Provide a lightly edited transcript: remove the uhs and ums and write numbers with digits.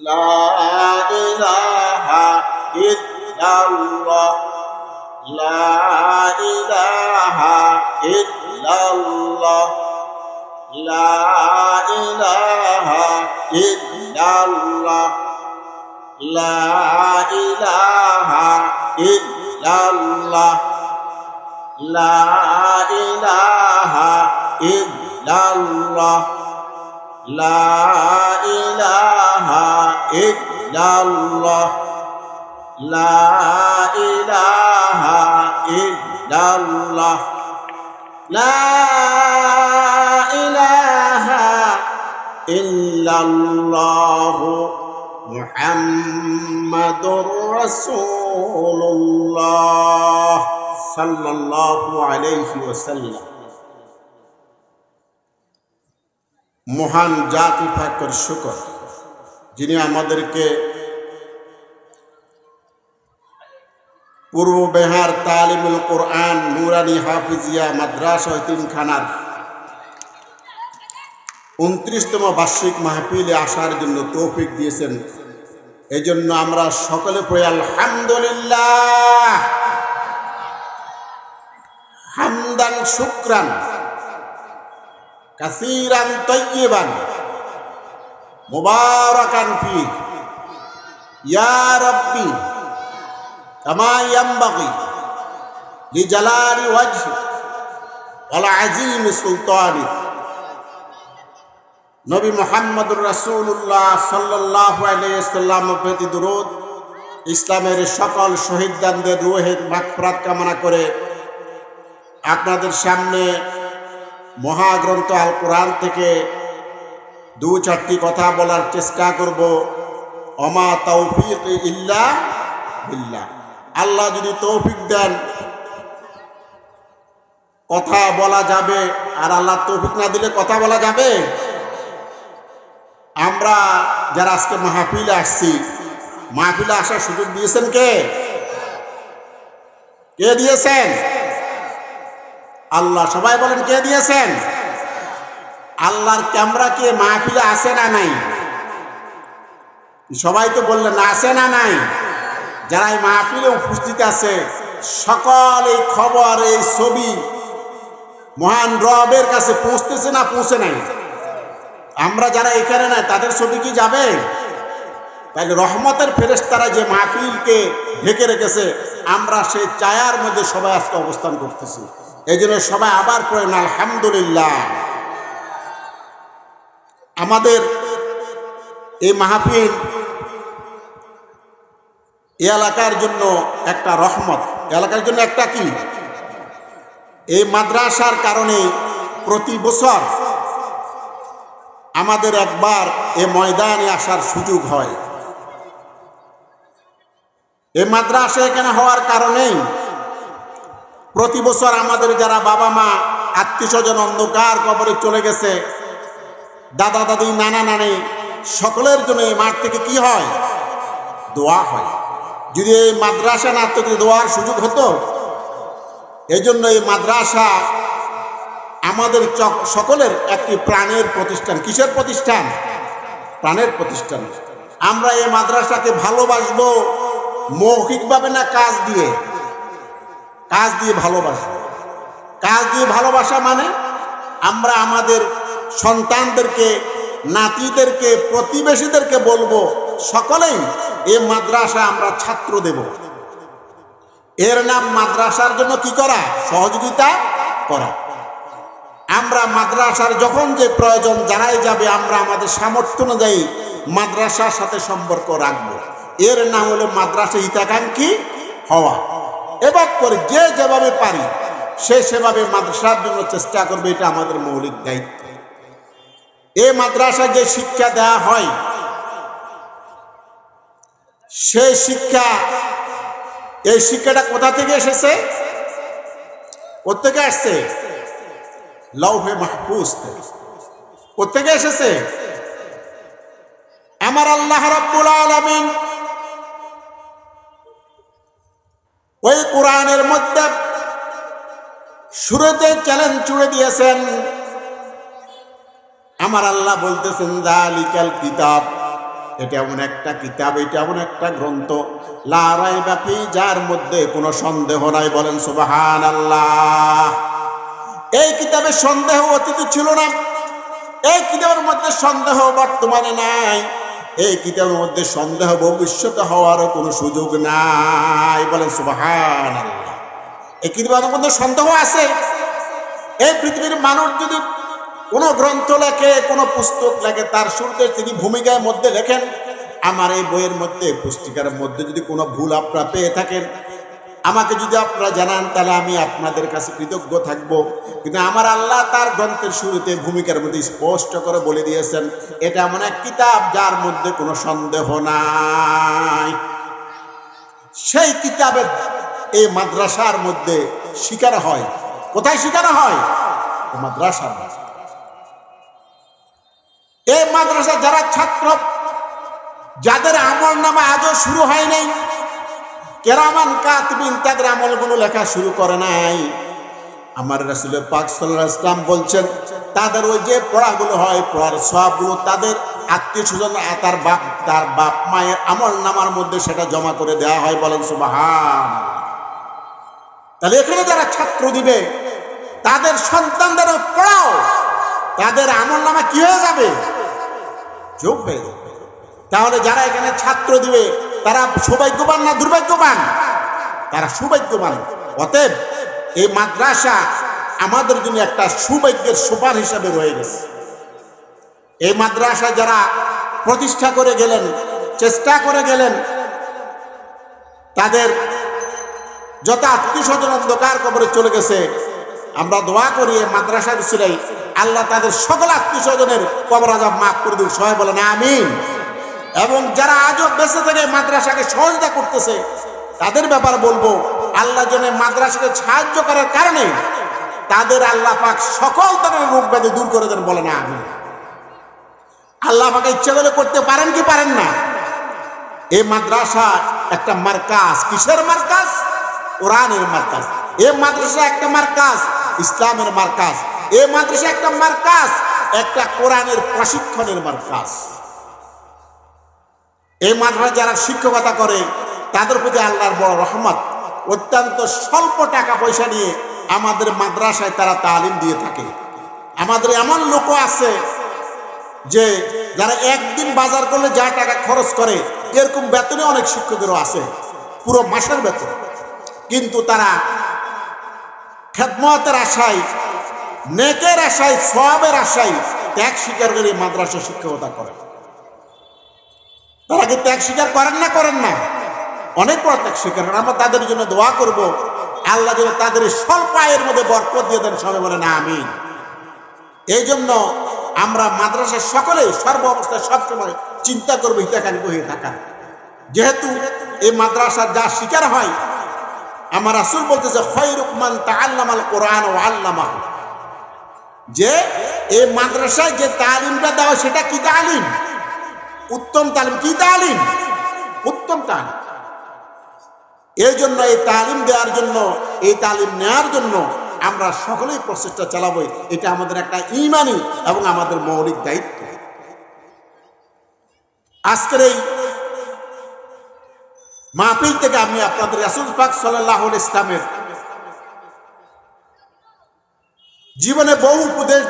লা ইলাহা ইল্লাল্লাহ লা ইলাহা ইল্লাল্লাহ লা ইলাহা ইল্লাল্লাহ লা ইলাহা ইল্লাল্লাহ লা ইলাহা ইল্লাল্লাহ লা ইলাহা ইল্লাল্লাহ লা ইলাহা ইল্লাল্লাহ লা ইলাহা ইল্লাল্লাহ মুহাম্মাদুর রাসূলুল্লাহ সাল্লাল্লাহু আলাইহি ওয়াসাল্লাম। মহান জাতি পাকের শুকর, যিনি আমাদেরকে পূর্ব বিহার তালিমুল কোরআন নুরানি হাফিজিয়া মাদ্রাসা তিনখানার 29তম বার্ষিক মাহফিলে আসার জন্য তৌফিক দিয়েছেন। এই জন্য আমরা সকলে পড়ি আলহামদুলিল্লাহ, হামদান শুকরান কাসীরান তাইয়িবান মুবারাকান ফি ইয়া রাব্বি কামা ইয়ানবাগি লিজালালি ওয়াজহি ওয়াল আযীমি সুলতানি। নবী মুহাম্মদুর রাসূলুল্লাহ সাল্লাল্লাহু আলাইহি ওয়াসাল্লাম প্রতি দরুদ, ইসলামের সকল শহীদদের রূহের মাগফিরাত কামনা করে আপনাদের সামনে মহাগ্রন্থ আল কোরআন থেকে 2-4টি কথা বলার চেষ্টা করব। ওমা তাওফীক ইল্লা বিল্লাহ। আল্লাহ যদি তৌফিক দেন কথা বলা যাবে, আর আল্লাহ তৌফিক না দিলে কথা বলা যাবে? আমরা যারা আজকে মাহফিলে আসছি, মাহফিলে আসার সুযোগ দিয়েছেন কে? কে দিয়েছেন? আল্লাহ। সবাই বলেন কে দিয়েছেন? আল্লাহর ক্যামেরা কে মাহফিলে আছে না নাই? সবাই তো বললেন আছে না নাই? যারা এই মাহফিলে উপস্থিত আছে সকল এই খবর, এই ছবি মহান রবের কাছে পৌঁছতেছে না পৌঁছে নাই? আমরা যারা এখানে নাই তাদের ছবি কি যাবে? তাহলে রহমতের ফেরেশতারা যে মাহফিলকে ঢেকে রেখেছে, আমরা সেই ছায়ার মধ্যে সবাই আজকে অবস্থান করতেছি। এই জন্য সবাই আবার পড়েন আলহামদুলিল্লাহ। আমাদের এই মাহফিল এই এলাকার জন্য একটা রহমত, এলাকার জন্য একটা কি, এই মাদ্রাসার কারণে প্রতি বছর আমাদের একবার এই ময়দানে আসার সুযোগ হয়। এই মাদ্রাসা এখানে হওয়ার কারণেই প্রতি বছর আমাদের যারা বাবা মা আত্মীয় স্বজন অন্ধকার কবরে চলে গেছে, দাদা দাদি নানা নানি, সকলের জন্য এই মাঠ থেকে কি হয়? দোয়া হয়। যদি এই মাদ্রাসা না থাকলে দোয়ার সুযোগ হতো। এই জন্য এই মাদ্রাসা আমাদের সকলের একটি প্রাণের প্রতিষ্ঠান। কিসের প্রতিষ্ঠান? প্রাণের প্রতিষ্ঠান। আমরা এই মাদ্রাসাকে ভালোবাসবো মৌখিকভাবে না কাজ দিয়ে? কাজ দিয়ে ভালোবাসবো। কাজ দিয়ে ভালোবাসা মানে আমরা আমাদের সন্তানদেরকে, নাতিদেরকে, প্রতিবেশীদেরকে বলবো সকলেই এই মাদ্রাসা আমরা ছাত্র দেব। এর নাম মাদ্রাসার জন্য কি করা? সহযোগিতা করা। আমরা মাদ্রাসার যখন যে প্রয়োজন জানাই যাবে, আমরা আমাদের সামর্থ্য অনুযায়ী মাদ্রাসার সাথে সম্পর্ক রাখবো। এর নাম হলো মাদ্রাসা হিতাকাঙ্ক্ষী হওয়া। এবার করে যে যেভাবে পারি সে সেভাবে মাদ্রাসার জন্য চেষ্টা করবে, এটা আমাদের মৌলিক দায়িত্ব। এই মাদ্রাসায় যে শিক্ষা দেওয়া হয়, সেই শিক্ষা, এই শিক্ষাটা কোথা থেকে এসেছে? কোত্থেকে আসছে? লৌহে মাহফুজ থেকে। কোত্থেকে এসেছে? আমার আল্লাহ রাব্বুল আলামিন ওই কোরআনের মধ্যে শুরুতে চ্যালেঞ্জ ছুড়ে দিয়েছেন। আমার আল্লাহ বলতেছেন, যালিকাল কিতাব এটা এমন একটা কিতাব, এটা এমন একটা গ্রন্থ, লা রাইবা ফি, যার মধ্যে কোনো সন্দেহ নাই। বলেন সুবহানাল্লাহ। এই কিতাবে সন্দেহ অতীতে ছিল না, এই কিতাবের মধ্যে সন্দেহ বর্তমানে নাই, এই কিতাবের মধ্যে সন্দেহ ভবিষ্যতে হওয়ারও কোনো সুযোগ নাই। বলেন সুবহানাল্লাহ। এই কিতাবের মধ্যে সন্দেহ আছে। এই পৃথিবীর মানুষ যদি কোনো গ্রন্থ লেখে, কোনো পুস্তক লেখে, তার শুরুতে তিনি ভূমিকার মধ্যে লেখেন, আমার এই বইয়ের মধ্যে, পুস্তিকার মধ্যে যদি কোনো ভুল আপনারা পেয়ে থাকেন, আমাকে যদি আপনারা জানান, তাহলে আমি আপনাদের কাছে কৃতজ্ঞ থাকব। কিন্তু আমার আল্লাহ তার গ্রন্থের শুরুতে ভূমিকার মধ্যে স্পষ্ট করে বলে দিয়েছেন, এটা এমন এক কিতাব যার মধ্যে কোনো সন্দেহ নাই। সেই কিতাবের এই মাদ্রাসার মধ্যে শিখানো হয়। কোথায় শিখানো হয়? মাদ্রাসা। এই মাদ্রাসা যারা ছাত্র, যাদের আমল নামা আজও শুরু হয় নাই, কেরামান কাতিবিন তাদের আমলগুলো লেখা শুরু করে নাই, আমার রাসূল পাক সাল্লাল্লাহু আলাইহি ওয়াসাল্লাম বলছেন, তাদের ওই যে পড়াগুলো হয়, পড়ার সবগুলো তাদের আত্মীয় স্বজন, তার বাপ মায়ের আমল নামার মধ্যে সেটা জমা করে দেওয়া হয়। বলেন সুবহানাল্লাহ। তাহলে এখানে যারা ছাত্র দিবে, তাদের সন্তানদেরও পড়াও, তাদের আমল নামা কি হয়ে যাবে? যোগ হয়ে যাবে। তাহলে যারা এখানে ছাত্র দিবে, তারা সৌভাগ্যবান না দুর্ভাগ্যবান? তারা সৌভাগ্যবান। অতএব এই মাদ্রাসা আমাদের জন্য একটা সৌভাগ্যের সোপান হিসাবে রয়ে গেছে। এই মাদ্রাসা যারা প্রতিষ্ঠা করে গেলেন, চেষ্টা করে গেলেন, তাদের যত আত্মীয় স্বজন অন্ধকার কবরে চলে গেছে, আমরা দোয়া করি এই মাদ্রাসার উসিলায় আল্লাহ তাদের সকল আত্মীয় স্বজনের কবর আযাব মাফ করে দিন। সবাই বলেন আমিন। এবং যারা আজও বেঁচে থেকে মাদ্রাসাকে সহযোগিতা করতেছে, তাদের ব্যাপারে বলবো, আল্লাহ যেন মাদ্রাসাকে সাহায্য করার কারণে তাদের আল্লাহ পাক সকল ধরনের রোগ ব্যাধি দূর করে দেন। বলেন আমিন। আল্লাহ পাকে ইচ্ছা করলে করতে পারেন কি পারেন না? এই মাদ্রাসা একটা মার্কাজ। কিসের মার্কাজ? কোরআনের মার্কাজ। এই মাদ্রাসা একটা মার্কাজ, ইসলামের মার্কাজ। এই মাদ্রাসা একটা মার্কাজ, একটা কোরআনের প্রশিক্ষণের মার্কাজ। এই মাদ্রাসা যারা শিক্ষকতা করে, তাদের প্রতি আল্লাহর বড় রহমত। অত্যন্ত স্বল্প টাকা পয়সা নিয়ে আমাদের মাদ্রাসায় তারা তালিম দিয়ে থাকে। আমাদের এমন লোকও আছে যে যারা একদিন বাজার করলে যা টাকা খরচ করে, এরকম বেতনে অনেক শিক্ষকেরও আছে, পুরো মাসের বেতন। কিন্তু তারা খেদমতের আশায়, নেকের আশায়, সওয়াবের আশায় ত্যাগ স্বীকার করে মাদ্রাসা শিক্ষকতা করে। তারা কি ত্যাগ স্বীকার করেন না? করেন না? অনেক বড় ত্যাগ স্বীকার করেন। আমরা তাদের জন্য দোয়া করব, আল্লাহ যেন তাদের স্বল্প আয়ের মধ্যে বরকত দিয়ে দেন। সবাই বলেন আমিন। এই জন্য আমরা মাদ্রাসার সকলেই সর্ব অবস্থায় সবসময় চিন্তা করবো হিতাকাঙ্ক্ষী হয়ে থাকা। যেহেতু এই মাদ্রাসার যা শিকার হয়, আমার রাসূল বলতেছে খায়রুকুম মান তাআল্লামাল কোরআন ওয়া আল্লামাহু, যে এই মাদ্রাসায় যে তালিমটা দেওয়া সেটা কি তালিম? উত্তম তালিম। কি তালিম? উত্তম তালিম। এই জন্য এই তালিম দেওয়ার জন্য, এই তালিম নেওয়ার জন্য আমরা সকলেই প্রচেষ্টা চালাবো। এটা আমাদের একটা ঈমানি এবং আমাদের মৌলিক দায়িত্ব। আজকের এই মাহফিল থেকে আমি আপনাদের রাসূল পাক সাল্লাল্লাহু আলাইহি ওয়াসাল্লামের জীবনে বহু উপদেশ